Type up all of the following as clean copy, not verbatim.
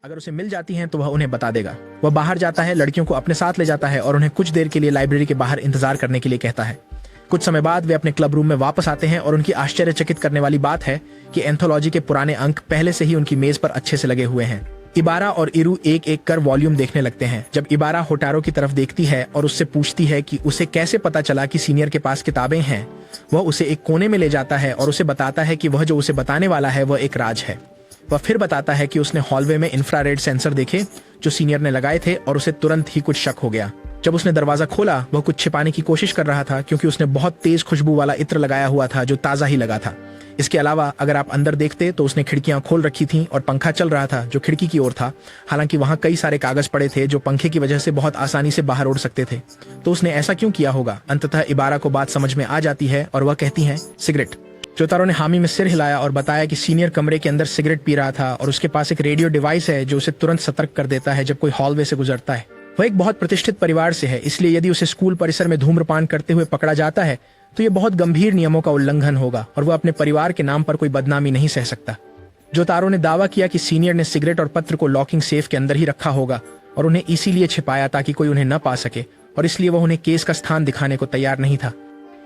अगर उसे मिल जाती हैं तो वह उन्हें बता देगा। वह बाहर जाता है, लड़कियों को अपने साथ ले जाता है और उन्हें कुछ देर के लिए लाइब्रेरी के बाहर इंतजार करने के लिए कहता है। कुछ समय बाद वे अपने क्लब रूम में वापस आते हैं और उनकी आश्चर्यचकित करने वाली बात है कि एंथोलॉजी के पुराने अंक पहले से ही उनकी मेज पर अच्छे से लगे हुए हैं। इबारा और इरू एक एक कर वॉल्यूम देखने लगते हैं। जब इबारा होटारो की तरफ देखती है और उससे पूछती है कि उसे कैसे पता चला कि सीनियर के पास किताबें हैं, वह उसे एक कोने में ले जाता है और उसे बताता है कि वह जो उसे बताने वाला है वह एक राज है। वह फिर बताता है कि उसने हॉलवे में इंफ्रारेड सेंसर देखे जो सीनियर ने लगाए थे और उसे तुरंत ही कुछ शक हो गया। जब उसने दरवाजा खोला, वह कुछ छिपाने की कोशिश कर रहा था क्योंकि उसने बहुत तेज खुशबू वाला इत्र लगाया हुआ था जो ताज़ा ही लगा था। इसके अलावा अगर आप अंदर देखते तो उसने खिड़कियां खोल रखी थीं और पंखा चल रहा था जो खिड़की की ओर था। हालांकि वहां कई सारे कागज पड़े थे जो पंखे की वजह से बहुत आसानी से बाहर उड़ सकते थे। तो उसने ऐसा क्यों किया होगा? अंततः इबारा को बात समझ में आ जाती है और वह कहती है, सिगरेट। जोतारो ने हामी में सिर हिलाया और बताया कि सीनियर कमरे के अंदर सिगरेट पी रहा था और उसके पास एक रेडियो डिवाइस है जो उसे तुरंत सतर्क कर देता है जब कोई हॉलवे से गुजरता है। वह एक बहुत प्रतिष्ठित परिवार से है, इसलिए यदि उसे स्कूल परिसर में धूम्रपान करते हुए पकड़ा जाता है तो ये बहुत गंभीर नियमों का उल्लंघन होगा और वह अपने परिवार के नाम पर कोई बदनामी नहीं सह सकता। जोतारो ने दावा किया कि सीनियर ने सिगरेट और पत्र को लॉकिंग सेफ के अंदर ही रखा होगा और उन्हें इसीलिए छिपाया ताकि कोई उन्हें न पा सके, और इसलिए वह उन्हें केस का स्थान दिखाने को तैयार नहीं था।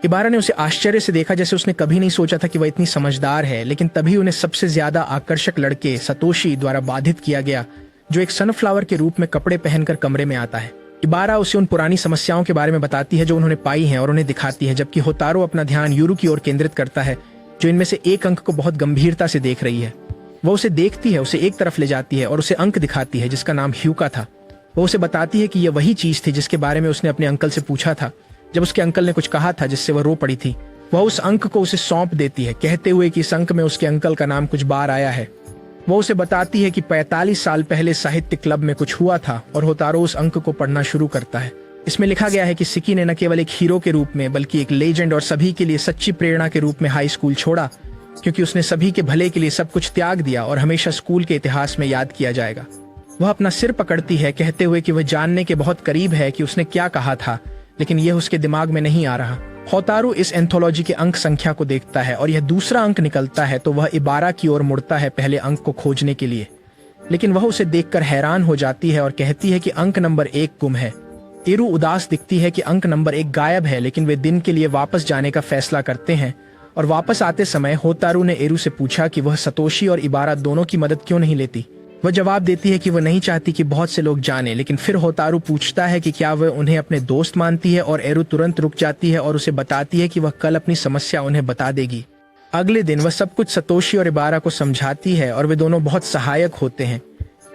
इबारा ने उसे आश्चर्य से देखा, जैसे उसने कभी नहीं सोचा था कि वह इतनी समझदार है। लेकिन तभी उन्हें सबसे ज्यादा आकर्षक लड़के सतोशी द्वारा बाधित किया गया जो एक सनफ्लावर के रूप में कपड़े पहनकर कमरे में आता है। इबारा उसे उन पुरानी समस्याओं के बारे में बताती है जो उन्होंने पाई हैं और उन्हें दिखाती है, जबकि होतारो अपना ध्यान यूरू की ओर केंद्रित करता है जो इनमें से एक अंक को बहुत गंभीरता से देख रही है। वह उसे देखती है, उसे एक तरफ ले जाती है और उसे अंक दिखाती है जिसका नाम ह्यूका था। वह उसे बताती है कि यह वही चीज थी जिसके बारे में उसने अपने अंकल से पूछा था जब उसके अंकल ने कुछ कहा था जिससे वह रो पड़ी थी। वह उस अंक को उसे सौंप देती है, कहते हुए कि इस अंक में उसके अंकल का नाम कुछ बार आया है। वो उसे बताती है कि 45 साल पहले साहित्य क्लब में कुछ हुआ था और होतारो उस अंक को पढ़ना शुरू करता है। इसमें लिखा गया है कि सिकी ने न केवल एक हीरो के रूप में बल्कि एक लेजेंड और सभी के लिए सच्ची प्रेरणा के रूप में हाई स्कूल छोड़ा, क्योंकि उसने सभी के भले के लिए सब कुछ त्याग दिया और हमेशा स्कूल के इतिहास में याद किया जाएगा। वह अपना सिर पकड़ती है, कहते हुए कि वह जानने के बहुत करीब है कि उसने क्या कहा था, लेकिन यह उसके दिमाग में नहीं आ रहा। होतारो इस एंथोलॉजी के अंक संख्या को देखता है और यह दूसरा अंक निकलता है तो वह इबारा की ओर मुड़ता है पहले अंक को खोजने के लिए, लेकिन वह उसे देखकर हैरान हो जाती है और कहती है कि अंक नंबर 1 गुम है। इरू उदास दिखती है कि अंक नंबर 1 गायब है, लेकिन वे दिन के लिए वापस जाने का फैसला करते हैं। और वापस आते समय होतारो ने इरू से पूछा कि वह सतोशी और इबारा दोनों की मदद क्यों नहीं लेती। वह जवाब देती है कि वह नहीं चाहती कि बहुत से लोग जाने, लेकिन फिर होतारो पूछता है कि क्या वह उन्हें अपने दोस्त मानती है और एरू तुरंत रुक जाती है और उसे बताती है कि वह कल अपनी समस्या उन्हें बता देगी। अगले दिन वह सब कुछ सतोशी और इबारा को समझाती है और वे दोनों बहुत सहायक होते हैं।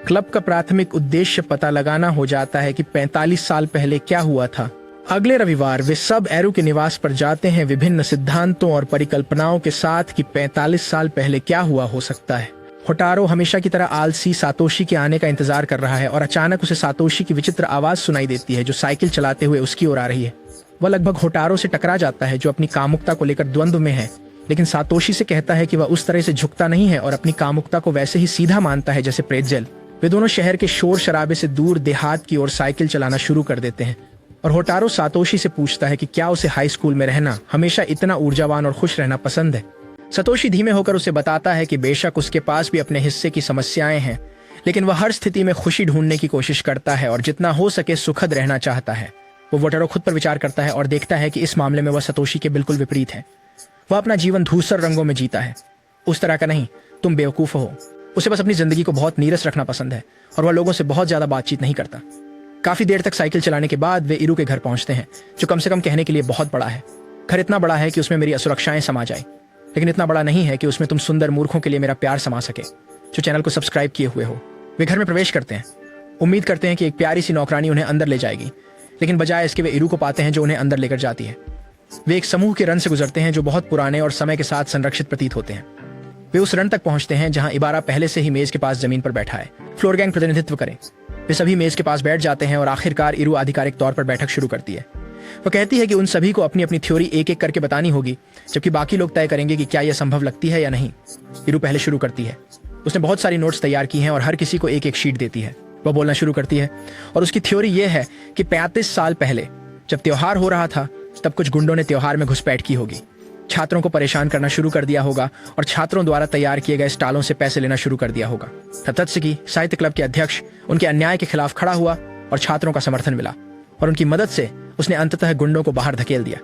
क्लब का प्राथमिक उद्देश्य पता लगाना हो जाता है कि 45 साल पहले क्या हुआ था। अगले रविवार वे सब एरू के निवास पर जाते हैं विभिन्न सिद्धांतों और परिकल्पनाओं के साथ कि 45 साल पहले क्या हुआ हो सकता है। होटारो हमेशा की तरह आलसी सातोशी के आने का इंतजार कर रहा है और अचानक उसे सातोशी की विचित्र आवाज सुनाई देती है जो साइकिल चलाते हुए उसकी ओर आ रही है। वह लगभग होटारो से टकरा जाता है जो अपनी कामुकता को लेकर द्वंद्व में है, लेकिन सातोशी से कहता है कि वह उस तरह से झुकता नहीं है और अपनी कामुकता को वैसे ही सीधा मानता है जैसे प्रेतजेल। वे दोनों शहर के शोर शराबे से दूर देहात की ओर साइकिल चलाना शुरू कर देते हैं और होटारो सातोशी से पूछता है कि क्या उसे हाई स्कूल में रहना, हमेशा इतना ऊर्जावान और खुश रहना पसंद है। सतोशी धीमे होकर उसे बताता है कि बेशक उसके पास भी अपने हिस्से की समस्याएं हैं, लेकिन वह हर स्थिति में खुशी ढूंढने की कोशिश करता है और जितना हो सके सुखद रहना चाहता है। वो वोटारो खुद पर विचार करता है और देखता है कि इस मामले में वह सतोशी के बिल्कुल विपरीत है। वह अपना जीवन धूसर रंगों में जीता है, उस तरह का नहीं तुम बेवकूफ हो। उसे बस अपनी जिंदगी को बहुत नीरस रखना पसंद है और वह लोगों से बहुत ज्यादा बातचीत नहीं करता। काफी देर तक साइकिल चलाने के बाद वे इरू के घर पहुंचते हैं जो कम से कम कहने के लिए बहुत बड़ा है। घर इतना बड़ा है कि उसमें मेरी असुरक्षाएं समा जाए, लेकिन इतना बड़ा नहीं है कि उसमें तुम सुंदर मूर्खों के लिए मेरा प्यार समा सके जो चैनल को सब्सक्राइब किए हुए हो। वे घर में प्रवेश करते हैं, उम्मीद करते हैं कि एक प्यारी सी नौकरानी उन्हें अंदर ले जाएगी, लेकिन बजाय इसके वे इरू को पाते हैं जो उन्हें अंदर लेकर जाती है। वे एक समूह के रन से गुजरते हैं जो बहुत पुराने और समय के साथ संरक्षित प्रतीत होते हैं। वे उस रन तक पहुंचते हैं जहां इबारा पहले से ही मेज के पास जमीन पर बैठा है। फ्लोर गैंग प्रतिनिधित्व करें। वे सभी मेज के पास बैठ जाते हैं और आखिरकार इरू आधिकारिक तौर पर बैठक शुरू करती है। वह कहती है कि उन सभी को अपनी अपनी थ्योरी एक एक करके बतानी होगी, जबकि बाकी लोग तय करेंगे कि क्या यह संभव लगती है या नहीं। इरू पहले शुरू करती है। उसने बहुत सारी नोट्स तैयार की हैं और हर किसी को एक एक शीट देती है। वह बोलना शुरू करती है और उसकी थ्योरी यह है कि 35 साल पहले जब त्योहार हो रहा था तब कुछ गुंडों ने त्योहार में घुसपैठ की होगी। छात्रों को परेशान करना शुरू कर दिया होगा और छात्रों द्वारा तैयार किए गए स्टालों से पैसे लेना शुरू कर दिया होगा। तत्सकी साहित्य क्लब के अध्यक्ष उनके अन्याय के खिलाफ खड़ा हुआ और छात्रों का समर्थन मिला और उनकी मदद से उसने अंततः गुंडों को बाहर धकेल दिया।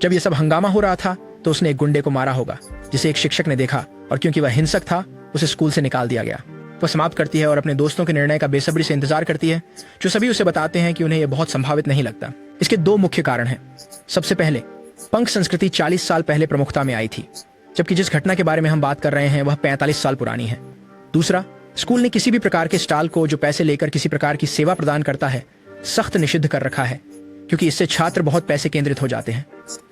जब यह सब हंगामा हो रहा था तो उसने एक गुंडे को मारा होगा जिसे एक शिक्षक ने देखा और क्योंकि वह हिंसक था उसे स्कूल से निकाल दिया गया। वह समाप्त करती है और अपने दोस्तों के निर्णय का बेसब्री से इंतजार करती है, जो सभी उसे बताते हैं कि उन्हें यह बहुत संभावित नहीं लगता। इसके दो मुख्य कारण हैं। सबसे पहले, पंक संस्कृति 40 साल पहले प्रमुखता में आई थी, जबकि जिस घटना के बारे में हम बात कर रहे हैं वह 45 साल पुरानी है। दूसरा, स्कूल ने किसी भी प्रकार के स्टॉल को जो पैसे लेकर किसी प्रकार की सेवा प्रदान करता है सख्त निषिद्ध कर रखा है, क्योंकि इससे छात्र बहुत पैसे केंद्रित हो जाते हैं।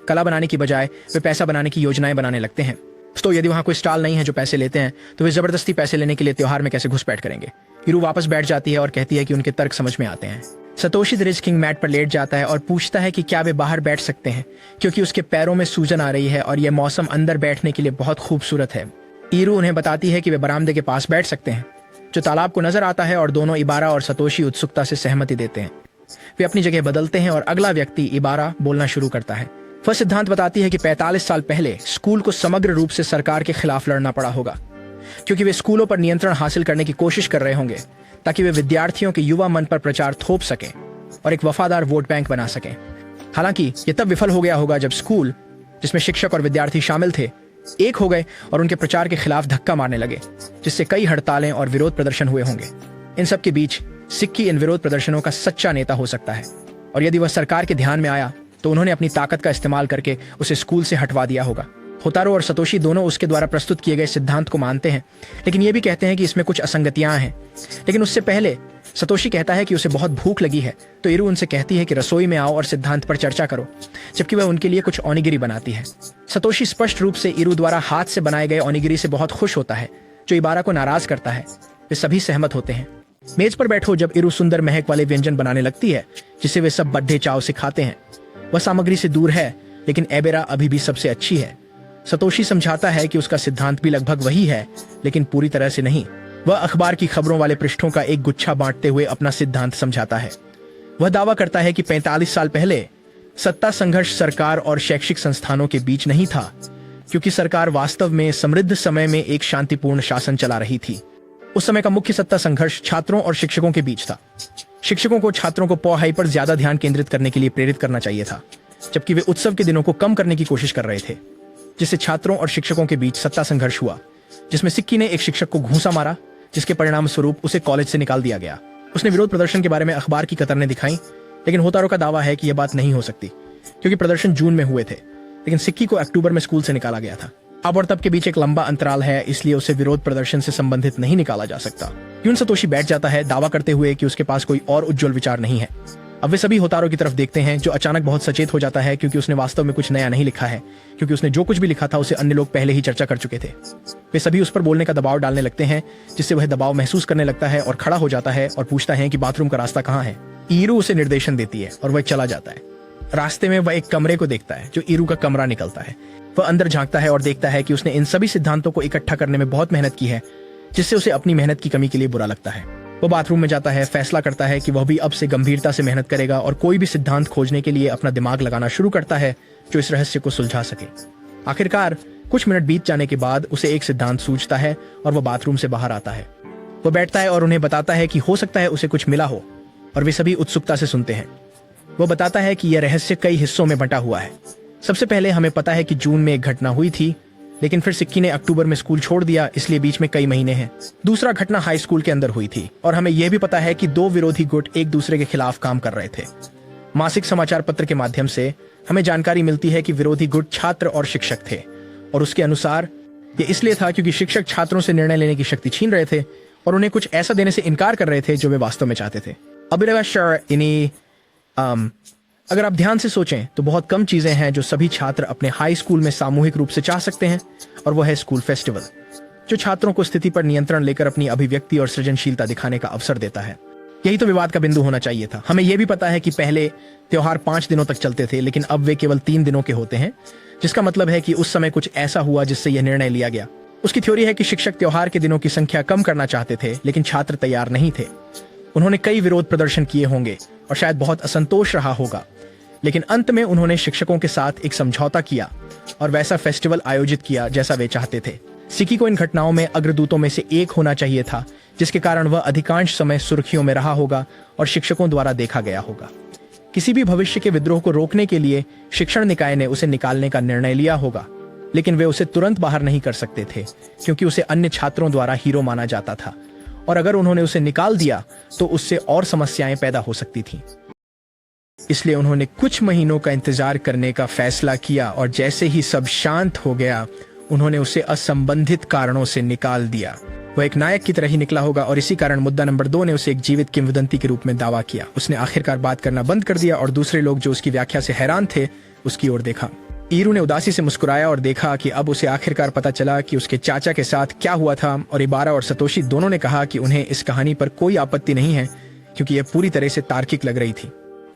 कला बनाने की बजाय वे पैसा बनाने की योजनाएं बनाने लगते हैं। तो यदि वहां कोई स्टॉल नहीं है जो पैसे लेते हैं तो वे जबरदस्ती पैसे लेने के लिए त्योहार में कैसे घुसपैठ करेंगे। हीरू वापस बैठ जाती है और कहती है कि उनके तर्क समझ में आते हैं। Satoshi the rich king mat पर लेट जाता है और पूछता है कि क्या वे बाहर बैठ सकते हैं, क्योंकि उसके पैरों में सूजन आ रही है और यह मौसम अंदर बैठने के लिए बहुत खूबसूरत है। हीरू उन्हें बताती है कि वे बरामदे के पास बैठ सकते हैं, जो तालाब को नजर आता है, और दोनों इबारा और सतोशी उत्सुकता से सहमति देते हैं। वे अपनी जगह बदलते हैं और अगला व्यक्ति इबारा बोलना शुरू करता है। वह सिद्धांत बताती है कि 45 साल पहले स्कूल को समग्र रूप से सरकार के खिलाफ लड़ना पड़ा होगा, क्योंकि वे स्कूलों पर नियंत्रण हासिल करने की कोशिश कर रहे होंगे ताकि वे विद्यार्थियों के युवा मन पर प्रचार थोप सकें और एक वफादार वोट बैंक बना सकें। हालांकि यह तब विफल हो गया होगा जब स्कूल, जिसमें शिक्षक और विद्यार्थी शामिल थे, एक हो गए और उनके प्रचार के खिलाफ धक्का मारने लगे, जिससे कई हड़तालें और विरोध प्रदर्शन हुए होंगे। इन सब के बीच सिक्की इन विरोध प्रदर्शनों का सच्चा नेता हो सकता है, और यदि वह सरकार के ध्यान में आया तो उन्होंने अपनी ताकत का इस्तेमाल करके उसे स्कूल से हटवा दिया होगा। होतारो और सतोशी दोनों उसके द्वारा प्रस्तुत किए गए सिद्धांत को मानते हैं, लेकिन ये भी कहते हैं कि इसमें कुछ असंगतियां हैं। लेकिन उससे पहले सतोशी कहता है कि उसे बहुत भूख लगी है, तो हीरू उनसे कहती है कि रसोई में आओ और सिद्धांत पर चर्चा करो, जबकि वह उनके लिए कुछ ओनिगिरी बनाती है। सतोशी स्पष्ट रूप से हीरू द्वारा हाथ से बनाए गए ओनिगिरी से बहुत खुश होता है, जो इबारा को नाराज करता है। वे सभी सहमत होते हैं। मेज पर बैठो जब हीरू सुंदर महक वाले व्यंजन बनाने लगती है, जिसे वे सब बड्ढे चाव से खाते हैं। वह सामग्री से दूर है, लेकिन एबेरा अभी भी सबसे अच्छी है। सतोशी समझाता है कि उसका सिद्धांत भी लगभग वही है, लेकिन पूरी तरह से नहीं। वह अखबार की खबरों वाले पृष्ठों का एक गुच्छा बांटते हुए अपना सिद्धांत समझाता है। वह दावा करता है कि 45 साल पहले सत्ता संघर्ष सरकार और शैक्षिक संस्थानों के बीच नहीं था, क्योंकि सरकार वास्तव में समृद्ध समय में एक शांतिपूर्ण शासन चला रही थी। उस समय का मुख्य सत्ता संघर्ष छात्रों और शिक्षकों के बीच था। शिक्षकों को छात्रों को पढ़ाई पर ज्यादा ध्यान केंद्रित करने के लिए प्रेरित करना चाहिए था, जबकि वे उत्सव के दिनों को कम करने की कोशिश कर रहे थे, जिससे छात्रों और शिक्षकों के बीच सत्ता संघर्ष हुआ, जिसमें सिक्की ने एक शिक्षक को घूंसा मारा, जिसके परिणाम स्वरूप उसे कॉलेज से निकाल दिया गया। उसने विरोध प्रदर्शन के बारे में अखबार की कतरने दिखाई, लेकिन होतारो का दावा है कि यह बात नहीं हो सकती, क्योंकि प्रदर्शन जून में हुए थे, लेकिन सिक्की को अक्टूबर में स्कूल से निकाला गया था। अब और तब के बीच एक लंबा अंतराल है, इसलिए उसे विरोध प्रदर्शन से संबंधित नहीं निकाला जा सकता। यून सतोशी बैठ जाता है, दावा करते हुए कि उसके पास कोई और उज्जवल विचार नहीं है। अब वे सभी होतारो की तरफ देखते हैं, जो अचानक बहुत सचेत हो जाता है, क्योंकि उसने वास्तव में कुछ नया नहीं लिखा है, क्योंकि उसने जो कुछ भी लिखा था उसे अन्य लोग पहले ही चर्चा कर चुके थे। वे सभी उस पर बोलने का दबाव डालने लगते हैं, जिससे वह दबाव महसूस करने लगता है और खड़ा हो जाता है और पूछता है कि बाथरूम का रास्ता कहाँ है। हीरू उसे निर्देशन देती है और वह चला जाता है। रास्ते में वह एक कमरे को देखता है, जो हीरू का कमरा निकलता है। वह अंदर झांकता है और देखता है कि उसने इन सभी सिद्धांतों को इकट्ठा करने में बहुत मेहनत की है, जिससे उसे अपनी मेहनत की कमी के लिए बुरा लगता है। वो बाथरूम में जाता है, फैसला करता है कि वह भी अब से गंभीरता से मेहनत करेगा और कोई भी सिद्धांत खोजने के लिए अपना दिमाग लगाना शुरू करता है जो इस रहस्य को सुलझा सके। आखिरकार कुछ मिनट बीत जाने के बाद उसे एक सिद्धांत सूझता है और वह बाथरूम से बाहर आता है। वह बैठता है और उन्हें बताता है कि हो सकता है उसे कुछ मिला हो, और वे सभी उत्सुकता से सुनते हैं। वह बताता है कि यह रहस्य कई हिस्सों में बंटा हुआ है। सबसे पहले हमें पता है कि जून में एक घटना हुई थी, लेकिन फिर सिक्की ने अक्टूबर में स्कूल छोड़ दिया, इसलिए बीच में कई महीने हैं। दूसरा घटना हाई स्कूल के अंदर हुई थी, और हमें यह भी पता है कि दो विरोधी गुट एक दूसरे के खिलाफ काम कर रहे थे। मासिक समाचार पत्र के माध्यम से हमें जानकारी मिलती है कि विरोधी गुट छात्र और शिक्षक थे, और उसके अनुसार ये इसलिए था क्योंकि शिक्षक छात्रों से निर्णय लेने की शक्ति छीन रहे थे और उन्हें कुछ ऐसा देने से इनकार कर रहे थे जो वे वास्तव में चाहते थे। अगर आप ध्यान से सोचें तो बहुत कम चीजें हैं जो सभी छात्र अपने हाई स्कूल में सामूहिक रूप से चाह सकते हैं, और वह है स्कूल फेस्टिवल, जो छात्रों को स्थिति पर नियंत्रण लेकर अपनी अभिव्यक्ति और सृजनशीलता दिखाने का अवसर देता है। यही तो विवाद का बिंदु होना चाहिए था। हमें यह भी पता है कि पहले त्योहार 5 दिनों तक चलते थे, लेकिन अब वे केवल 3 दिनों के होते हैं, जिसका मतलब है कि उस समय कुछ ऐसा हुआ जिससे यह निर्णय लिया गया। उसकी थ्योरी है कि शिक्षक त्योहार के दिनों की संख्या कम करना चाहते थे, लेकिन छात्र तैयार नहीं थे। उन्होंने कई विरोध प्रदर्शन किए होंगे और शायद बहुत असंतोष रहा होगा, लेकिन अंत में उन्होंने शिक्षकों के साथ एक समझौता किया और वैसा फेस्टिवल आयोजित किया जैसा वे चाहते थे। सिकी को इन घटनाओं में अग्रदूतों में से एक होना चाहिए था, जिसके कारण वह अधिकांश समय सुर्खियों में रहा होगा और शिक्षकों द्वारा देखा गया होगा। किसी भी भविष्य के विद्रोह को रोकने के लिए शिक्षण निकाय ने उसे निकालने का निर्णय लिया होगा, लेकिन वे उसे तुरंत बाहर नहीं कर सकते थे क्योंकि उसे अन्य छात्रों द्वारा हीरो माना जाता था, और अगर उन्होंने उसे निकाल दिया तो उससे और समस्याएं पैदा हो सकती थीं। इसलिए उन्होंने कुछ महीनों का इंतजार करने का फैसला किया और जैसे ही सब शांत हो गया उन्होंने उसे असंबंधित कारणों से निकाल दिया। वह एक नायक की तरह ही निकला होगा और इसी कारण मुद्दा नंबर 2 ने उसे एक जीवित किंवदंती के रूप में दावा किया। उसने आखिरकार बात करना बंद कर दिया और दूसरे लोग जो उसकी व्याख्या से हैरान थे उसकी ओर देखा। ईरू ने उदासी से मुस्कुराया और देखा कि अब उसे आखिरकार पता चला कि उसके चाचा के साथ क्या हुआ था, और इबारा और सतोशी दोनों ने कहा कि उन्हें इस कहानी पर कोई आपत्ति नहीं है क्योंकि यह पूरी तरह से तार्किक लग रही थी।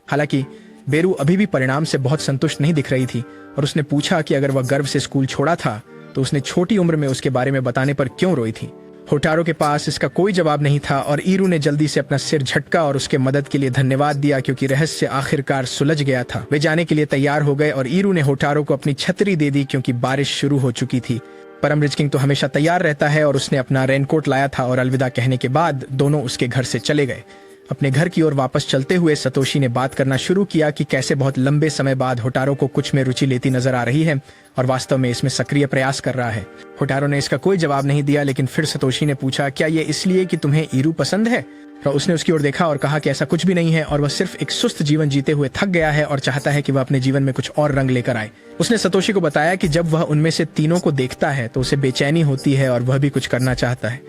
हालांकि बेरू अभी भी परिणाम से बहुत संतुष्ट नहीं दिख रही थी और उसने पूछा कि अगर वह गर्व से स्कूल छोड़ा था तो उसने छोटी उम्र में उसके बारे में बताने पर क्यों रोई थी। होटारो के पास इसका कोई जवाब नहीं था और ईरू ने जल्दी से अपना सिर झटका और उसके मदद के लिए धन्यवाद दिया क्योंकि रहस्य आखिरकार सुलझ गया था। वे जाने के लिए तैयार हो गए और ईरू ने होटारो को अपनी छतरी दे दी क्योंकि बारिश शुरू हो चुकी थी। परम रिच किंग तो हमेशा तैयार रहता है और उसने अपना रेनकोट लाया था और अलविदा कहने के बाद दोनों उसके घर से चले गए। अपने घर की ओर वापस चलते हुए सतोशी ने बात करना शुरू किया कि कैसे बहुत लंबे समय बाद होटारो को कुछ में रुचि लेती नजर आ रही है और वास्तव में इसमें सक्रिय प्रयास कर रहा है। होटारो ने इसका कोई जवाब नहीं दिया, लेकिन फिर सतोशी ने पूछा, क्या ये इसलिए कि तुम्हें ईरू पसंद है? तो उसने उसकी ओर देखा और कहा कि ऐसा कुछ भी नहीं है और वह सिर्फ एक सुस्त जीवन जीते हुए थक गया है और चाहता है कि वह अपने जीवन में कुछ और रंग लेकर आए। उसने सतोशी को बताया कि जब वह उनमें से तीनों को देखता है तो उसे बेचैनी होती है और वह भी कुछ करना चाहता है।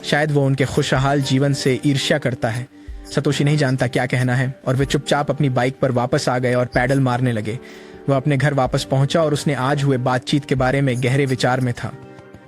शायद वो उनके खुशहाल जीवन से ईर्ष्या करता है। सतोशी नहीं जानता क्या कहना है और वे चुपचाप अपनी बाइक पर वापस आ गए और पैडल मारने लगे। वह अपने घर वापस पहुंचा और उसने आज हुए बातचीत के बारे में गहरे विचार में था।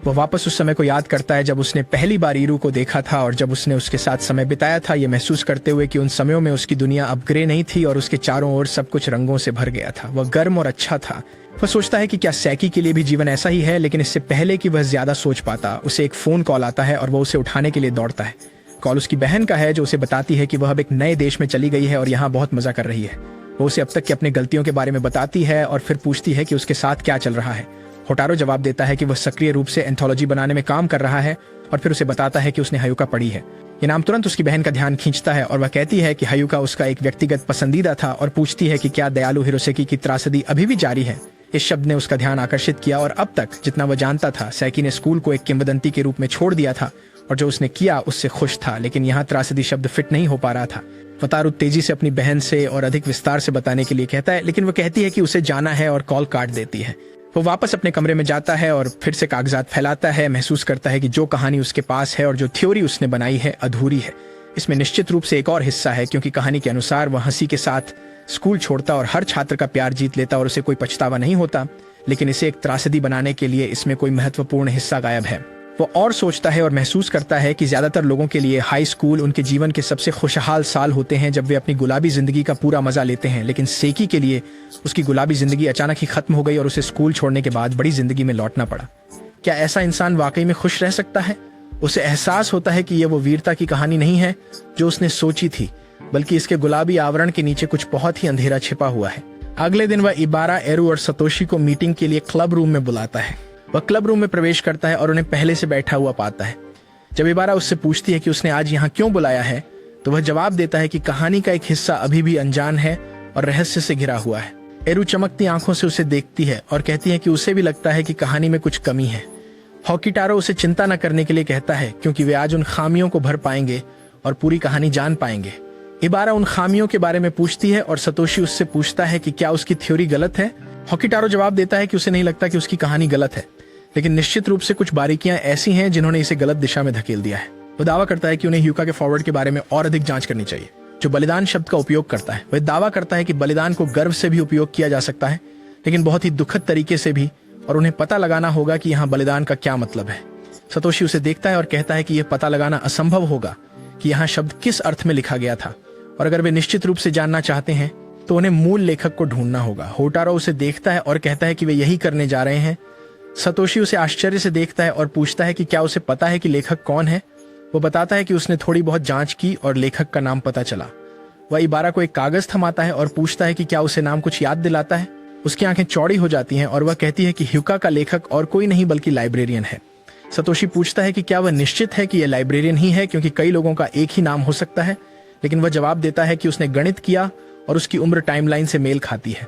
वह वापस उस समय को याद करता है जब उसने पहली बार ईरू को देखा था और जब उसने उसके साथ समय बिताया था, ये महसूस करते हुए कि उन समयों में उसकी दुनिया अब ग्रे नहीं थी और उसके चारों ओर सब कुछ रंगों से भर गया था। वह गर्म और अच्छा था। वह सोचता है कि क्या सैकी के लिए भी जीवन ऐसा ही है, लेकिन इससे पहले कि वह ज्यादा सोच पाता उसे एक फोन कॉल आता है और वह उसे उठाने के लिए दौड़ता है। कॉल उसकी बहन का है जो उसे बताती है कि वह अब एक नए देश में चली गई है और यहाँ बहुत मजा कर रही है। वो उसे अब तक की अपनी गलतियों के बारे में बताती है और फिर पूछती है कि उसके साथ क्या चल रहा है। होटारो जवाब देता है कि वह सक्रिय रूप से एंथोलॉजी बनाने में काम कर रहा है और फिर उसे बताता है कि उसने हयुका पढ़ी है। ये नाम तुरंत उसकी बहन का ध्यान खींचता है और वह कहती है कि हयुका उसका एक व्यक्तिगत पसंदीदा था और पूछती है कि क्या दयालु हिरोसेकी की त्रासदी अभी भी जारी है। इस शब्द ने उसका ध्यान आकर्षित किया और अब तक जितना वह जानता था सैकी ने स्कूल को एक किंवदंती के रूप में छोड़ दिया था और जो उसने किया उससे खुश था, लेकिन यहाँ त्रासदी शब्द फिट नहीं हो पा रहा था। वतारू तेजी से अपनी बहन से और अधिक विस्तार से बताने के लिए कहता है, लेकिन वह कहती है कि उसे जाना है और कॉल काट देती है। वो वापस अपने कमरे में जाता है और फिर से कागजात फैलाता है। महसूस करता है कि जो कहानी उसके पास है और जो थ्योरी उसने बनाई है अधूरी है। इसमें निश्चित रूप से एक और हिस्सा है क्योंकि कहानी के अनुसार वह हंसी के साथ स्कूल छोड़ता और हर छात्र का प्यार जीत लेता और उसे कोई पछतावा नहीं होता, लेकिन इसे एक त्रासदी बनाने के लिए इसमें कोई महत्वपूर्ण हिस्सा गायब है। वो और सोचता है और महसूस करता है कि ज्यादातर लोगों के लिए हाई स्कूल उनके जीवन के सबसे खुशहाल साल होते हैं जब वे अपनी गुलाबी जिंदगी का पूरा मजा लेते हैं, लेकिन सेकी के लिए उसकी गुलाबी जिंदगी अचानक ही खत्म हो गई और उसे स्कूल छोड़ने के बाद बड़ी जिंदगी में लौटना पड़ा। क्या ऐसा इंसान वाकई में खुश रह सकता है? उसे एहसास होता है कि यह वो वीरता की कहानी नहीं है जो उसने सोची थी, बल्कि इसके गुलाबी आवरण के नीचे कुछ बहुत ही अंधेरा छिपा हुआ है। अगले दिन वह इबारा, एरू और सतोशी को मीटिंग के लिए क्लब रूम में बुलाता है। वह क्लब रूम में प्रवेश करता है और उन्हें पहले से बैठा हुआ पाता है। जब इबारा उससे पूछती है कि उसने आज यहाँ क्यों बुलाया है, तो वह जवाब देता है कि कहानी का एक हिस्सा अभी भी अनजान है और रहस्य से घिरा हुआ है। एरू चमकती आंखों से उसे देखती है और कहती है कि उसे भी लगता है कि कहानी में कुछ कमी है। हॉकीटारो उसे चिंता न करने के लिए कहता है क्योंकि वे आज उन खामियों को भर पाएंगे और पूरी कहानी जान पाएंगे। इबारा उन खामियों के बारे में पूछती है और सतोशी उससे पूछता है कि क्या उसकी थ्योरी गलत है। हॉकीटारो जवाब देता है कि उसे नहीं लगता कि उसकी कहानी गलत है, लेकिन निश्चित रूप से कुछ बारीकियां ऐसी हैं जिन्होंने इसे गलत दिशा में धकेल दिया है। वो दावा करता है कि उन्हें ह्यूका के फॉरवर्ड के बारे में और अधिक जांच करनी चाहिए, जो बलिदान शब्द का उपयोग करता है। वह दावा करता है कि बलिदान को गर्व से भी उपयोग किया जा सकता है, लेकिन बहुत ही दुखद तरीके से भी, और उन्हें पता लगाना होगा कि यहाँ बलिदान का क्या मतलब है। सतोशी उसे देखता है और कहता है कि यह पता लगाना असंभव होगा कि यहाँ शब्द किस अर्थ में लिखा गया था, और अगर वे निश्चित रूप से जानना चाहते हैं तो उन्हें मूल लेखक को ढूंढना होगा। होटारो उसे देखता है और कहता है कि वे यही करने जा रहे हैं। सतोशी उसे आश्चर्य से देखता है और पूछता है कि क्या उसे पता है कि लेखक कौन है। वो बताता है कि उसने थोड़ी बहुत जांच की और लेखक का नाम पता चला। वह इबारा को एक कागज थमाता है और पूछता है कि क्या उसे नाम कुछ याद दिलाता है। उसकी आंखें चौड़ी हो जाती हैं और वह कहती है कि ह्यूका का लेखक और कोई नहीं बल्कि लाइब्रेरियन है। सतोशी पूछता है कि क्या वह निश्चित है कि यह लाइब्रेरियन ही है, क्योंकि कई लोगों का एक ही नाम हो सकता है। लेकिन वह जवाब देता है कि उसने गणित किया और उसकी उम्र टाइमलाइन से मेल खाती है।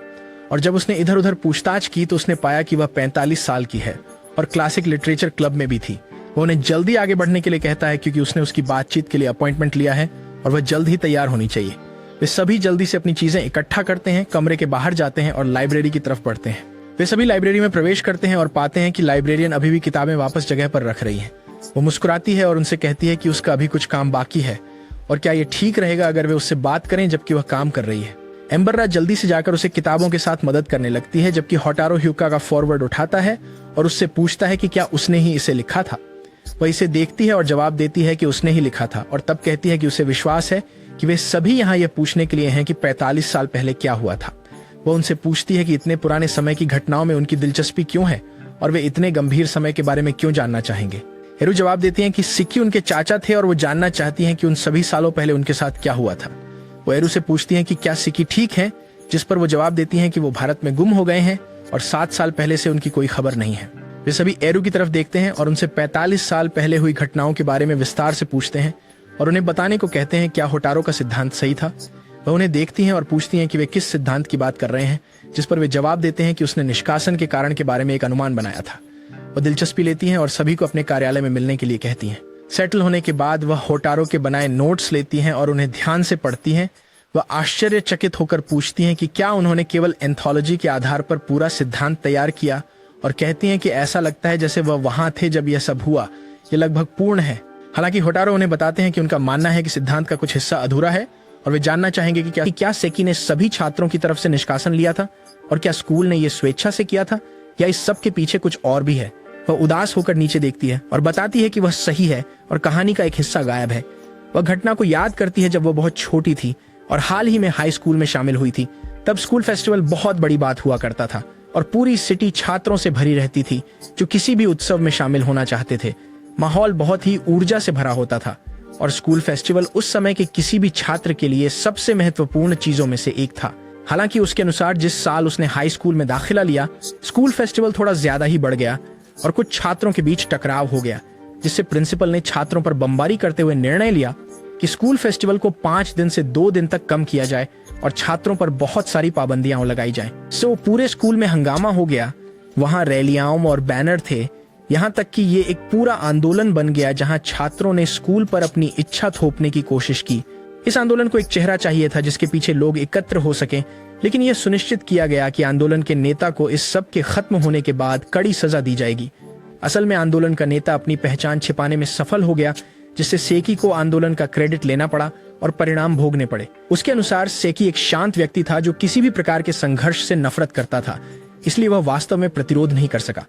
और जब उसने इधर उधर पूछताछ की तो उसने पाया कि वह 45 साल की है और क्लासिक लिटरेचर क्लब में भी थी। वो उन्हें जल्दी आगे बढ़ने के लिए कहता है क्योंकि उसने उसकी बातचीत के लिए अपॉइंटमेंट लिया है और वह जल्द ही तैयार होनी चाहिए। वे सभी जल्दी से अपनी चीजें इकट्ठा करते हैं, कमरे के बाहर जाते हैं और लाइब्रेरी की तरफ बढ़ते हैं। वे सभी लाइब्रेरी में प्रवेश करते हैं और पाते हैं कि लाइब्रेरियन अभी भी किताबें वापस जगह पर रख रही है। वो मुस्कुराती है और उनसे कहती है कि उसका अभी कुछ काम बाकी है और क्या ये ठीक रहेगा अगर वे उससे बात करें जबकि वह काम कर रही है। एम्बर्रा जल्दी से जाकर उसे किताबों के साथ मदद करने लगती है, जबकि होटारो ह्यूका का फॉरवर्ड उठाता है और उससे पूछता है कि क्या उसने ही इसे लिखा था। वह इसे देखती है और जवाब देती है कि उसने ही लिखा था और तब कहती है कि उसे विश्वास है कि वे सभी यहाँ यह पूछने के लिए हैं कि 45 साल पहले क्या हुआ था। वह उनसे पूछती है कि इतने पुराने समय की घटनाओं में उनकी दिलचस्पी क्यों है और वे इतने गंभीर समय के बारे में क्यों जानना चाहेंगे। हेरू जवाब देती हैं कि सिक्की उनके चाचा थे और वो जानना चाहती हैं कि उन सभी सालों पहले उनके साथ क्या हुआ था। वो हेरू से पूछती हैं कि क्या सिक्की ठीक है, जिस पर वो जवाब देती हैं कि वो भारत में गुम हो गए हैं और 7 साल पहले से उनकी कोई खबर नहीं है। वे सभी एरू की तरफ देखते हैं और उनसे 45 साल पहले हुई घटनाओं के बारे में विस्तार से पूछते हैं और उन्हें बताने को कहते हैं क्या होटारो का सिद्धांत सही था। वह उन्हें देखती हैं और पूछती हैं कि वे किस सिद्धांत की बात कर रहे हैं, जिस पर वे जवाब देते हैं कि उसने निष्कासन के कारण के बारे में एक अनुमान बनाया था। वह दिलचस्पी लेती हैं और सभी को अपने कार्यालय में मिलने के लिए कहती हैं। सेटल होने के बाद वह होटारो के बनाए नोट्स लेती हैं और उन्हें ध्यान से पढ़ती हैं। वह आश्चर्यचकित होकर पूछती हैं कि क्या उन्होंने केवल एंथोलॉजी के आधार पर पूरा सिद्धांत तैयार किया, और कहती हैं कि ऐसा लगता है जैसे वह वहां थे जब यह सब हुआ। यह लगभग पूर्ण है। हालांकि होटारो उन्हें बताते हैं कि उनका मानना है कि सिद्धांत का कुछ हिस्सा अधूरा है और वे जानना चाहेंगे कि क्या सेकी ने सभी छात्रों की तरफ से निष्कासन लिया था और क्या स्कूल ने यह स्वेच्छा से किया था या इस सब के पीछे कुछ और भी है। वह उदास होकर नीचे देखती है और बताती है कि वह सही है और कहानी का एक हिस्सा गायब है। वह घटना को याद करती है जब वह बहुत छोटी थी और हाल ही में हाई स्कूल में शामिल हुई थी। तब स्कूल फेस्टिवल बहुत बड़ी बात हुआ करता था और पूरी सिटी छात्रों से भरी रहती थी जो किसी भी उत्सव में शामिल होना चाहते थे। माहौल बहुत ही ऊर्जा से भरा होता था और स्कूल फेस्टिवल उस समय के किसी भी छात्र के लिए सबसे महत्वपूर्ण चीजों में से एक था। हालांकि उसके अनुसार जिस साल उसने हाई स्कूल में दाखिला लिया, स्कूल फेस्टिवल थोड़ा ज्यादा ही बढ़ गया और कुछ छात्रों के बीच टकराव हो गया, जिससे प्रिंसिपल ने छात्रों पर बमबारी करते हुए निर्णय लिया कि स्कूल फेस्टिवल को 5 दिन से 2 दिन तक कम किया जाए और छात्रों पर बहुत सारी पाबंदियां लगाई जाएं। सो पूरे स्कूल में हंगामा हो गया। वहां रैलियां और बैनर थे, यहाँ तक कि ये एक पूरा आंदोलन बन गया जहां छात्रों ने स्कूल पर अपनी इच्छा थोपने की कोशिश की। इस आंदोलन को एक चेहरा चाहिए था जिसके पीछे लोग एकत्र हो सकें, लेकिन यह सुनिश्चित किया गया कि आंदोलन के नेता को इस सब के खत्म होने के बाद कड़ी सजा दी जाएगी। असल में आंदोलन का नेता अपनी पहचान छिपाने में सफल हो गया, जिससे सेकी को आंदोलन का क्रेडिट लेना पड़ा और परिणाम भोगने पड़े। उसके अनुसार सेकी एक शांत व्यक्ति था जो किसी भी प्रकार के संघर्ष से नफरत करता था, इसलिए वह वास्तव में प्रतिरोध नहीं कर सका।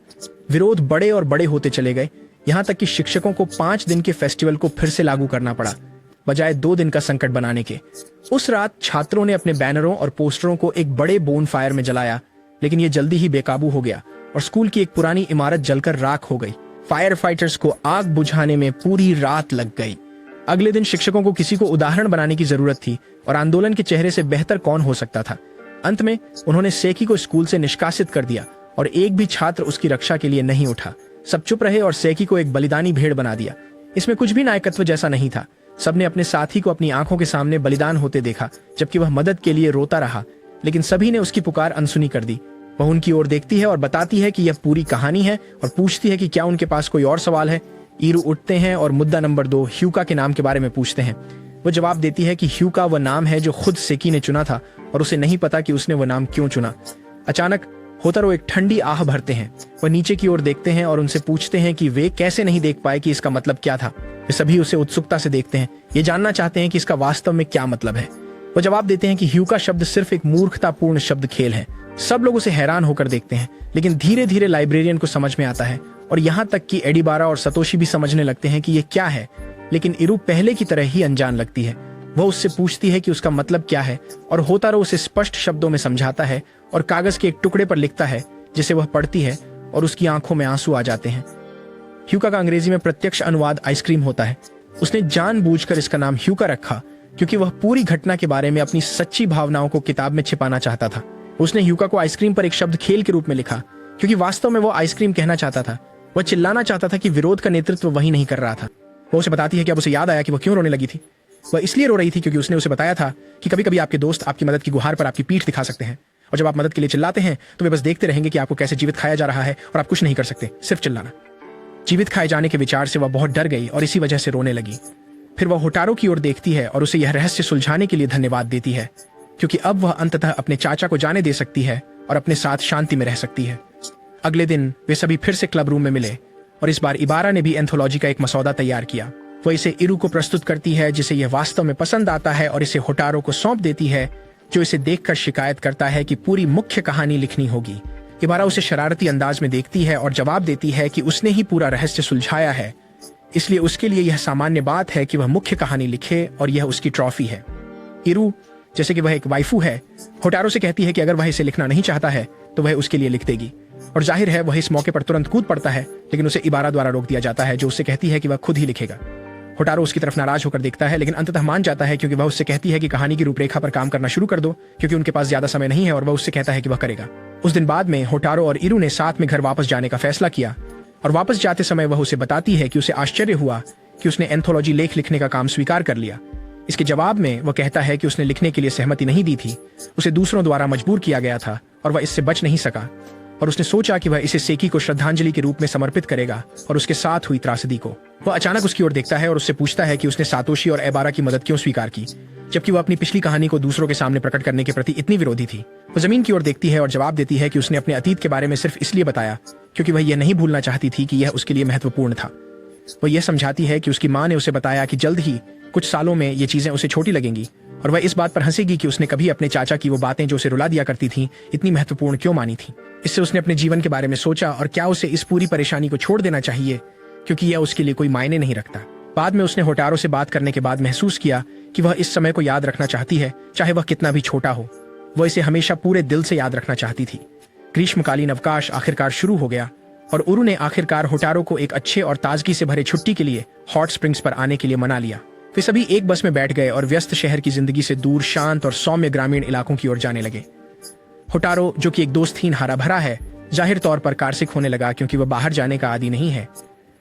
विरोध बड़े और बड़े होते चले गए, यहाँ तक कि शिक्षकों को 5 दिन के फेस्टिवल को फिर से लागू करना पड़ा, बजाय 2 दिन का संकट बनाने के। उस रात छात्रों ने अपने बैनरों और पोस्टरों को एक बड़े बोन फायर में जलाया, लेकिन यह जल्दी ही बेकाबू हो गया और स्कूल की एक पुरानी इमारत जलकर राख हो गई। फायर फाइटर्स को आग बुझाने में पूरी रात लग गई। अगले दिन शिक्षकों को किसी को उदाहरण बनाने की जरूरत थी और आंदोलन के चेहरे से बेहतर कौन हो सकता था। अंत में उन्होंने सेकी को स्कूल से निष्कासित कर दिया और एक भी छात्र उसकी रक्षा के लिए नहीं उठा। सब चुप रहे और सेकी को एक बलिदानी भेड़ बना दिया। इसमें कुछ भी नायकत्व जैसा नहीं था। सबने अपने साथी को अपनी आंखों के सामने बलिदान होते देखा, जबकि वह मदद के लिए रोता रहा, लेकिन सभी ने उसकी पुकार अनसुनी कर दी। वह उनकी ओर देखती है और बताती है कि यह पूरी कहानी है और पूछती है कि क्या उनके पास कोई और सवाल है। ईरू उठते हैं और मुद्दा नंबर 2 ह्यूका के नाम के बारे में पूछते हैं। वो जवाब देती है कि ह्यूका वह नाम है जो खुद सेकी ने चुना था और उसे नहीं पता कि उसने वह नाम क्यों चुना। अचानक होतारो एक ठंडी आह भरते हैं। वह नीचे की ओर देखते हैं और उनसे पूछते हैं कि वे कैसे नहीं देख पाए कि इसका मतलब क्या था। वे सभी उसे उत्सुकता से देखते हैं, ये जानना चाहते हैं कि इसका वास्तव में क्या मतलब है। वो जवाब देते हैं कि ह्यूका शब्द सिर्फ एक मूर्खतापूर्ण शब्द खेल है। सब लोग उसे हैरान होकर देखते हैं, लेकिन धीरे धीरे लाइब्रेरियन को समझ में आता है और यहाँ तक कि एडिबारा और सतोशी भी समझने लगते हैं कि ये क्या है। लेकिन इरू पहले की तरह ही अनजान लगती है। वह उससे पूछती है कि उसका मतलब क्या है और होतारो उसे स्पष्ट शब्दों में समझाता है और कागज के एक टुकड़े पर लिखता है, जिसे वह पढ़ती है और उसकी आंखों में आंसू आ जाते हैं। ह्यूका का अंग्रेजी में प्रत्यक्ष अनुवाद आइसक्रीम होता है। उसने जानबूझकर इसका नाम ह्यूका रखा क्योंकि वह पूरी घटना के बारे में अपनी सच्ची भावनाओं को किताब में छिपाना चाहता था। उसने यूका को आइसक्रीम पर एक शब्द खेल के रूप में लिखा, क्योंकि वास्तव में वो आइसक्रीम कहना चाहता था। वह चिल्लाना चाहता था कि विरोध का नेतृत्व वही नहीं कर रहा था। वो उसे बताती है कि अब उसे याद आया कि वह क्यों रोने लगी थी। वह इसलिए रो रही थी क्योंकि उसने उसे बताया था कि कभी कभी आपके दोस्त आपकी मदद की गुहार पर आपकी पीठ दिखा सकते हैं, और जब आप मदद के लिए चिल्लाते हैं तो वे बस देखते रहेंगे कि आपको कैसे जीवित खाया जा रहा है और आप कुछ नहीं कर सकते, सिर्फ चिल्लाना। जीवित खाए जाने के विचार से वह बहुत डर गई और इसी वजह से रोने लगी। फिर वह होटारो की ओर देखती है और उसे यह रहस्य सुलझाने के लिए धन्यवाद देती है, क्योंकि अब वह अंततः अपने चाचा को जाने दे सकती है और अपने साथ शांति में रह सकती है। अगले दिन वे सभी फिर से क्लब रूम में मिले और इस बार इबारा ने भी एंथोलॉजी का एक मसौदा तैयार किया। वह इसे इरू को प्रस्तुत करती है, जिसे यह वास्तव में पसंद आता है, और इसे होटारो को सौंप देती है, जो इसे देखकर शिकायत करता है कि पूरी मुख्य कहानी लिखनी होगी। इबारा उसे शरारती अंदाज में देखती है और जवाब देती है कि उसने ही पूरा रहस्य सुलझाया है, इसलिए उसके लिए यह सामान्य बात है कि वह मुख्य कहानी लिखे और यह उसकी ट्रॉफी है। इरू, जैसे कि वह एक वाइफू है, होटारो से कहती है कि अगर वह इसे लिखना नहीं चाहता है तो वह उसके लिए लिख देगी, और जाहिर है वह इस मौके पर तुरंत कूद पड़ता है, लेकिन उसे इबारा द्वारा रोक दिया जाता है, जो उससे कहती है कि वह खुद ही लिखेगा। होटारो उसकी तरफ नाराज होकर देखता है, लेकिन अंततः मान जाता है, क्योंकि वह उससे कहती है कि कहानी की रूपरेखा पर काम करना शुरू कर दो, क्योंकि उनके पास ज्यादा समय नहीं है, और वह उससे कहता है कि वह करेगा। उस दिन बाद में होटारो और इरू ने साथ में घर वापस जाने का फैसला किया, और वापस जाते समय वह उसे बताती है कि उसे आश्चर्य हुआ कि उसने एंथोलॉजी लेख लिखने का काम स्वीकार कर लिया। इसके जवाब में वह कहता है कि उसने लिखने के लिए सहमति नहीं दी थी, उसे दूसरों द्वारा मजबूर किया गया था और वह इससे बच नहीं सका, और उसने सोचा कि वह इसे सेकी को श्रद्धांजलि के रूप में समर्पित करेगा और उसके साथ हुई त्रासदी को। वह अचानक उसकी ओर देखता है और उससे पूछता है कि उसने सातोशी और एबारा की मदद क्यों स्वीकार की, जबकि वह अपनी पिछली कहानी को दूसरों के सामने प्रकट करने के प्रति इतनी विरोधी थी। वह जमीन की ओर देखती है और जवाब देती है कि उसने अपने अतीत के बारे में सिर्फ इसलिए बताया क्योंकि वह यह नहीं भूलना चाहती थी कि यह उसके लिए महत्वपूर्ण था। वह यह समझाती है कि उसकी माँ ने उसे बताया कि जल्द ही कुछ सालों में ये चीजें उसे छोटी लगेंगी, और वह इस बात पर हंसेगी कि उसने कभी अपने चाचा की वो बातें जो उसे रुला दिया करती थीं इतनी महत्वपूर्ण क्यों मानी थी। इससे उसने अपने जीवन के बारे में सोचा और क्या उसे इस पूरी परेशानी को छोड़ देना चाहिए, क्योंकि यह उसके लिए कोई मायने नहीं रखता। बाद में उसने होटारो से बात करने के बाद महसूस किया कि वह इस समय को याद रखना चाहती है, चाहे वह कितना भी छोटा हो। वह इसे हमेशा पूरे दिल से याद रखना चाहती थी। ग्रीष्मकालीन अवकाश आखिरकार शुरू हो गया और उरू ने आखिरकार होटारो को एक अच्छे और ताजगी से भरे छुट्टी के लिए हॉट स्प्रिंग्स पर आने के लिए मना लिया। वे सभी एक बस में बैठ गए और व्यस्त शहर की जिंदगी से दूर शांत और सौम्य ग्रामीण इलाकों की ओर जाने लगे। होटारो, जो कि एक दोस्तहीन हरा भरा है, जाहिर तौर पर कारसिक होने लगा क्योंकि वह बाहर जाने का आदी नहीं है।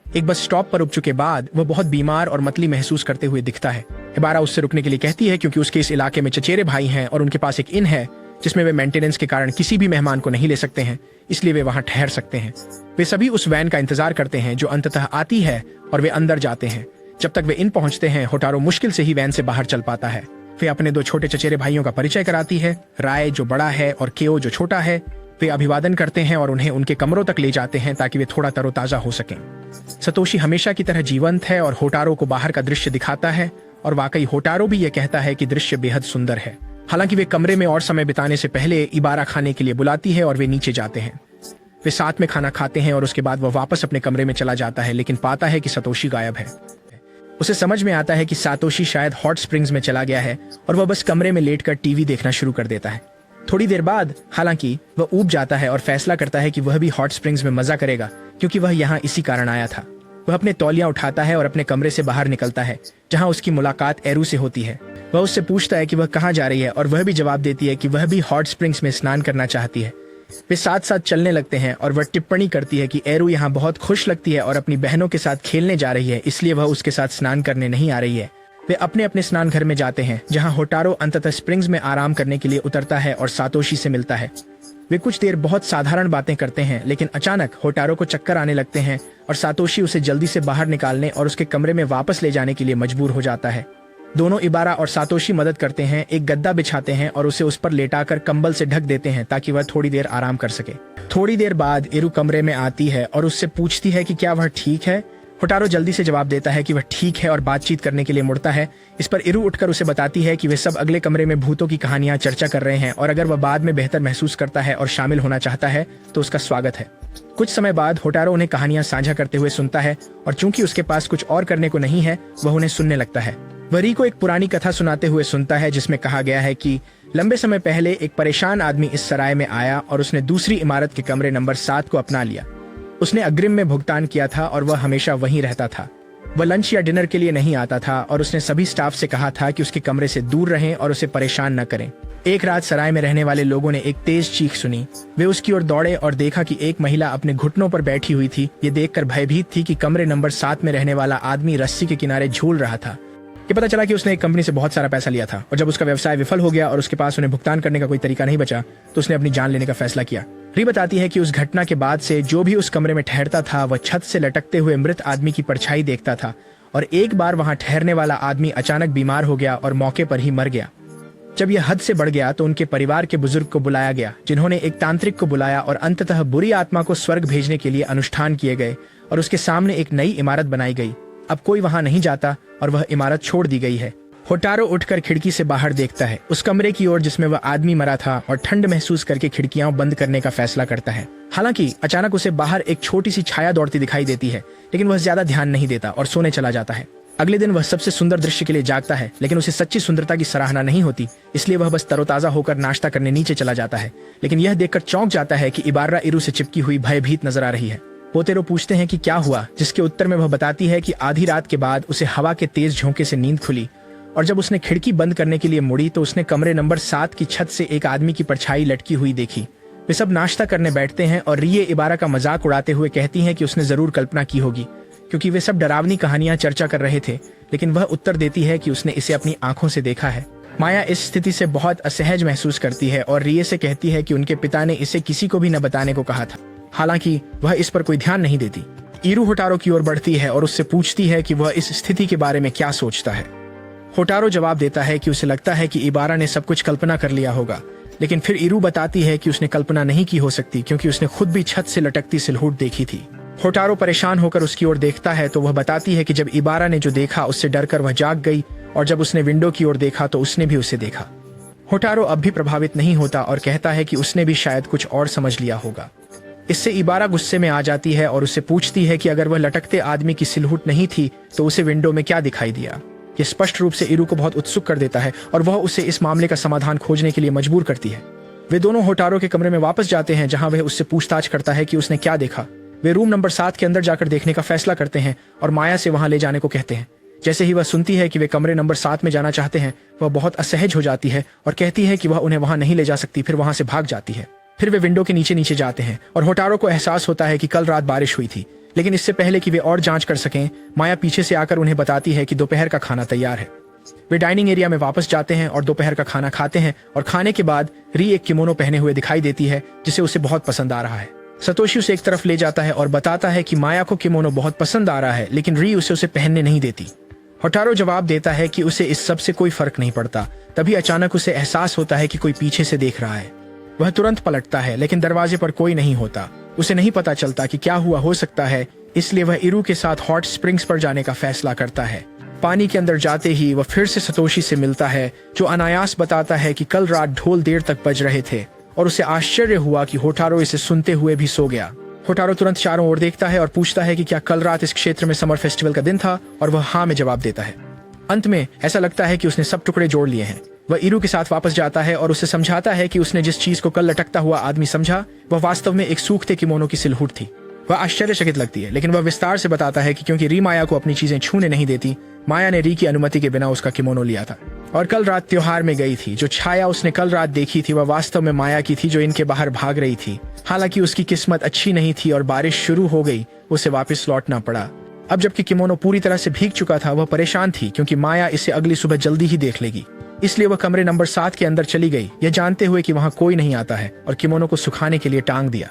एक बस स्टॉप पर रुक चुके बाद वह बहुत बीमार और मतली महसूस करते हुए दिखता है। इबारा उससे रुकने के लिए कहती है क्योंकि उसके इस इलाके में चचेरे भाई हैं और उनके पास एक इन है जिसमें वे मेंटेनेंस के कारण किसी भी मेहमान को नहीं ले सकते हैं, इसलिए वे वहां ठहर सकते हैं। वे सभी उस वैन का इंतजार करते हैं जो अंततः आती है और वे अंदर जाते हैं। जब तक वे इन पहुंचते हैं, होटारो मुश्किल से ही वैन से बाहर चल पाता है। वे अपने दो छोटे चचेरे भाइयों का परिचय कराती है, राय जो बड़ा है और केओ जो छोटा है। वे अभिवादन करते हैं और उन्हें उनके कमरों तक ले जाते हैं ताकि वे थोड़ा तरोताजा हो सकें। सतोशी हमेशा की तरह जीवंत है और होटारो को बाहर का दृश्य दिखाता है, और वाकई होटारो भी यह कहता है कि दृश्य बेहद सुंदर है। हालांकि वे कमरे में और समय बिताने से पहले इबारा खाने के लिए बुलाती है और वे नीचे जाते हैं। वे साथ में खाना खाते हैं और उसके बाद वह वापस अपने कमरे में चला जाता है, लेकिन पाता है कि सतोशी गायब है। उसे समझ में आता है कि सातोशी शायद हॉट स्प्रिंग्स में चला गया है और वह बस कमरे में लेटकर टीवी देखना शुरू कर देता है। थोड़ी देर बाद हालांकि वह ऊब जाता है और फैसला करता है कि वह भी हॉट स्प्रिंग्स में मजा करेगा, क्योंकि वह यहाँ इसी कारण आया था। वह अपने तौलियां उठाता है और अपने कमरे से बाहर निकलता है, जहाँ उसकी मुलाकात एरू से होती है। वह उससे पूछता है कि वह कहाँ जा रही है और वह भी जवाब देती है कि वह भी हॉट स्प्रिंग्स में स्नान करना चाहती है। वे साथ साथ चलने लगते हैं और वह टिप्पणी करती है कि एरू यहाँ बहुत खुश लगती है और अपनी बहनों के साथ खेलने जा रही है, इसलिए वह उसके साथ स्नान करने नहीं आ रही है। वे अपने अपने स्नान घर में जाते हैं, जहाँ होटारो अंततः स्प्रिंग्स में आराम करने के लिए उतरता है और सातोशी से मिलता है। वे कुछ देर बहुत साधारण बातें करते हैं, लेकिन अचानक होटारो को चक्कर आने लगते हैं और सातोशी उसे जल्दी से बाहर निकालने और उसके कमरे में वापस ले जाने के लिए मजबूर हो जाता है। दोनों इबारा और सातोशी मदद करते हैं, एक गद्दा बिछाते हैं और उसे उस पर लेटाकर कंबल से ढक देते हैं ताकि वह थोड़ी देर आराम कर सके। थोड़ी देर बाद इरू कमरे में आती है और उससे पूछती है कि क्या वह ठीक है। होटारो जल्दी से जवाब देता है कि वह ठीक है और बातचीत करने के लिए मुड़ता है। इस पर इरू उठकर उसे बताती है कि वे सब अगले कमरे में भूतों की कहानियां चर्चा कर रहे हैं और अगर वह बाद में बेहतर महसूस करता है और शामिल होना चाहता है तो उसका स्वागत है। कुछ समय बाद होटारो उन्हें कहानियां साझा करते हुए सुनता है और चूंकि उसके पास कुछ और करने को नहीं है, वह उन्हें सुनने लगता है। वरी को एक पुरानी कथा सुनाते हुए सुनता है जिसमें कहा गया है कि लंबे समय पहले एक परेशान आदमी इस सराय में आया और उसने दूसरी इमारत के कमरे नंबर 7 को अपना लिया। उसने अग्रिम में भुगतान किया था और वह हमेशा वहीं रहता था। वह लंच या डिनर के लिए नहीं आता था और उसने सभी स्टाफ से कहा था कि उसके कमरे से दूर रहें और उसे परेशान न करें। एक रात सराय में रहने वाले लोगों ने एक तेज चीख सुनी। वे उसकी ओर दौड़े और देखा कि एक महिला अपने घुटनों पर बैठी हुई थी। ये देखकर भयभीत थी कि कमरे नंबर 7 में रहने वाला आदमी रस्सी के किनारे झूल रहा था। ये पता चला कि उसने एक कंपनी से बहुत सारा पैसा लिया था और जब उसका व्यवसाय विफल हो गया और उसके पास उन्हें भुगतान करने का कोई तरीका नहीं बचा तो उसने अपनी जान लेने का फैसला किया। री बताती है कि उस घटना के बाद से जो भी उस कमरे में ठहरता था वह छत से लटकते हुए मृत आदमी की परछाई देखता था और एक बार वहां ठहरने वाला आदमी अचानक बीमार हो गया और मौके पर ही मर गया। जब यह हद से बढ़ गया तो उनके परिवार के बुजुर्ग को बुलाया गया, जिन्होंने एक तांत्रिक को बुलाया और अंततः बुरी आत्मा को स्वर्ग भेजने के लिए अनुष्ठान किए गए और उसके सामने एक नई इमारत बनाई गई। अब कोई वहां नहीं जाता और वह इमारत छोड़ दी गई है। होटारो उठकर खिड़की से बाहर देखता है, उस कमरे की ओर जिसमें वह आदमी मरा था, और ठंड महसूस करके खिड़कियां बंद करने का फैसला करता है। हालांकि अचानक उसे बाहर एक छोटी सी छाया दौड़ती दिखाई देती है, लेकिन वह ज्यादा ध्यान नहीं देता और सोने चला जाता है। अगले दिन वह सबसे सुंदर दृश्य के लिए जागता है, लेकिन उसे सच्ची सुंदरता की सराहना नहीं होती, इसलिए वह बस तरोताजा होकर नाश्ता करने नीचे चला जाता है। लेकिन यह देखकर चौंक जाता है कि इबारा इरू से चिपकी हुई भयभीत नजर आ रही है। पोतेरो पूछते हैं कि क्या हुआ, जिसके उत्तर में वह बताती है कि आधी रात के बाद उसे हवा के तेज झोंके से नींद खुली और जब उसने खिड़की बंद करने के लिए मुड़ी तो उसने कमरे नंबर 7 की छत से एक आदमी की परछाई लटकी हुई देखी। वे सब नाश्ता करने बैठते हैं और रिये इबारा का मजाक उड़ाते हुए कहती हैं कि उसने जरूर कल्पना की होगी, क्योंकि वे सब डरावनी कहानियां चर्चा कर रहे थे। लेकिन वह उत्तर देती है कि उसने इसे अपनी आंखों से देखा है। माया इस स्थिति से बहुत असहज महसूस करती है और रिये से कहती है कि उनके पिता ने इसे किसी को भी न बताने को कहा था। हालांकि वह इस पर कोई ध्यान नहीं देती। इरू होटारो की ओर बढ़ती है और उससे पूछती है कि वह इस स्थिति के बारे में क्या सोचता है। होटारो जवाब देता है कि उसे लगता है कि इबारा ने सब कुछ कल्पना कर लिया होगा, लेकिन फिर इरू बताती है कि उसने कल्पना नहीं की हो सकती, क्योंकि उसने खुद भी छत से लटकती सिलहुट देखी थी। होटारो परेशान होकर उसकी ओर देखता है तो वह बताती है कि जब इबारा ने जो देखा उससे डरकर वह जाग गई और जब उसने विंडो की ओर देखा तो उसने भी उसे देखा। होटारो अब भी प्रभावित नहीं होता और कहता है कि उसने भी शायद कुछ और समझ लिया होगा। इससे इबारा गुस्से में आ जाती है और उससे पूछती है कि अगर वह लटकते आदमी की सिलहुट नहीं थी तो उसे विंडो में क्या दिखाई दिया। यह स्पष्ट रूप से इरू को बहुत उत्सुक कर देता है और वह उसे इस मामले का समाधान खोजने के लिए मजबूर करती है। वे दोनों होटारो के कमरे में वापस जाते हैं, जहां वह उससे पूछताछ करता है कि उसने क्या देखा। वे रूम नंबर 7 के अंदर जाकर देखने का फैसला करते हैं और माया से वहां ले जाने को कहते हैं। जैसे ही वह सुनती है कि वे कमरे नंबर 7 में जाना चाहते हैं, वह बहुत असहज हो जाती है और कहती है कि वह उन्हें वहां नहीं ले जा सकती, फिर वहां से भाग जाती है। फिर वे विंडो के नीचे नीचे जाते हैं और होटारो को एहसास होता है कि कल रात बारिश हुई थी। लेकिन इससे पहले कि वे और जांच कर सकें, माया पीछे से आकर उन्हें बताती है कि दोपहर का खाना तैयार है। वे डाइनिंग एरिया में वापस जाते हैं और दोपहर का खाना खाते हैं और खाने के बाद री एक किमोनो पहने हुए दिखाई देती है, जिसे उसे बहुत पसंद आ रहा है। सतोशी उसे एक तरफ ले जाता है और बताता है कि माया को किमोनो बहुत पसंद आ रहा है, लेकिन री उसे पहनने नहीं देती। होटारो जवाब देता है कि उसे इस सब से कोई फर्क नहीं पड़ता। तभी अचानक उसे एहसास होता है कि कोई पीछे से देख रहा है। वह तुरंत पलटता है, लेकिन दरवाजे पर कोई नहीं होता। उसे नहीं पता चलता कि क्या हुआ हो सकता है, इसलिए वह इरू के साथ हॉट स्प्रिंग्स पर जाने का फैसला करता है। पानी के अंदर जाते ही वह फिर से सतोशी से मिलता है, जो अनायास बताता है कि कल रात ढोल देर तक बज रहे थे और उसे आश्चर्य हुआ कि होटारो इसे सुनते हुए भी सो गया। होटारो तुरंत चारों ओर देखता है और पूछता है कि क्या कल रात इस क्षेत्र में समर फेस्टिवल का दिन था, और वह हाँ में जवाब देता है। अंत में ऐसा लगता है कि उसने सब टुकड़े जोड़ लिए हैं। वह इरू के साथ वापस जाता है और उसे समझाता है कि उसने जिस चीज को कल लटकता हुआ आदमी समझा, वह वास्तव में एक सूखते किमोनो की सिलहुट थी। वह आश्चर्यचकित लगती है, लेकिन वह विस्तार से बताता है कि क्योंकि री माया को अपनी चीजें छूने नहीं देती, माया ने री की अनुमति के बिना उसका किमोनो लिया था और कल रात त्योहार में गई थी। जो छाया उसने कल रात देखी थी वह वास्तव में माया की थी, जो इनके बाहर भाग रही थी। हालांकि उसकी किस्मत अच्छी नहीं थी और बारिश शुरू हो गई, उसे वापस लौटना पड़ा। अब जबकि किमोनो पूरी तरह से भीग चुका था, वह परेशान थी क्योंकि माया इसे अगली सुबह जल्दी ही देख लेगी। इसलिए वह कमरे नंबर 7 के अंदर चली गई, यह जानते हुए कि वहां कोई नहीं आता है, और किमोनो को सुखाने के लिए टांग दिया।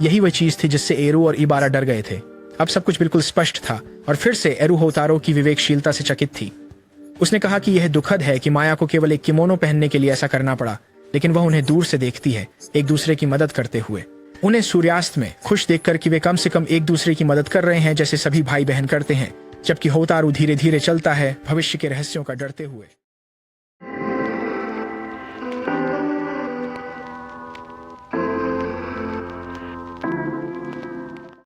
यही वह चीज थी जिससे एरू और इबारा डर गए थे। अब सब कुछ बिल्कुल स्पष्ट था और फिर से एरू होतारो की विवेकशीलता से चकित थी। उसने कहा कि यह दुखद है कि माया को केवल एक किमोनो पहनने के लिए ऐसा करना पड़ा, लेकिन वह उन्हें दूर से देखती है, एक दूसरे की मदद करते हुए। उन्हें सूर्यास्त में खुश देखकर कि वे कम से कम एक दूसरे की मदद कर रहे हैं, जैसे सभी भाई बहन करते हैं। जबकि होतारो धीरे धीरे चलता है, भविष्य के रहस्यों का डरते हुए।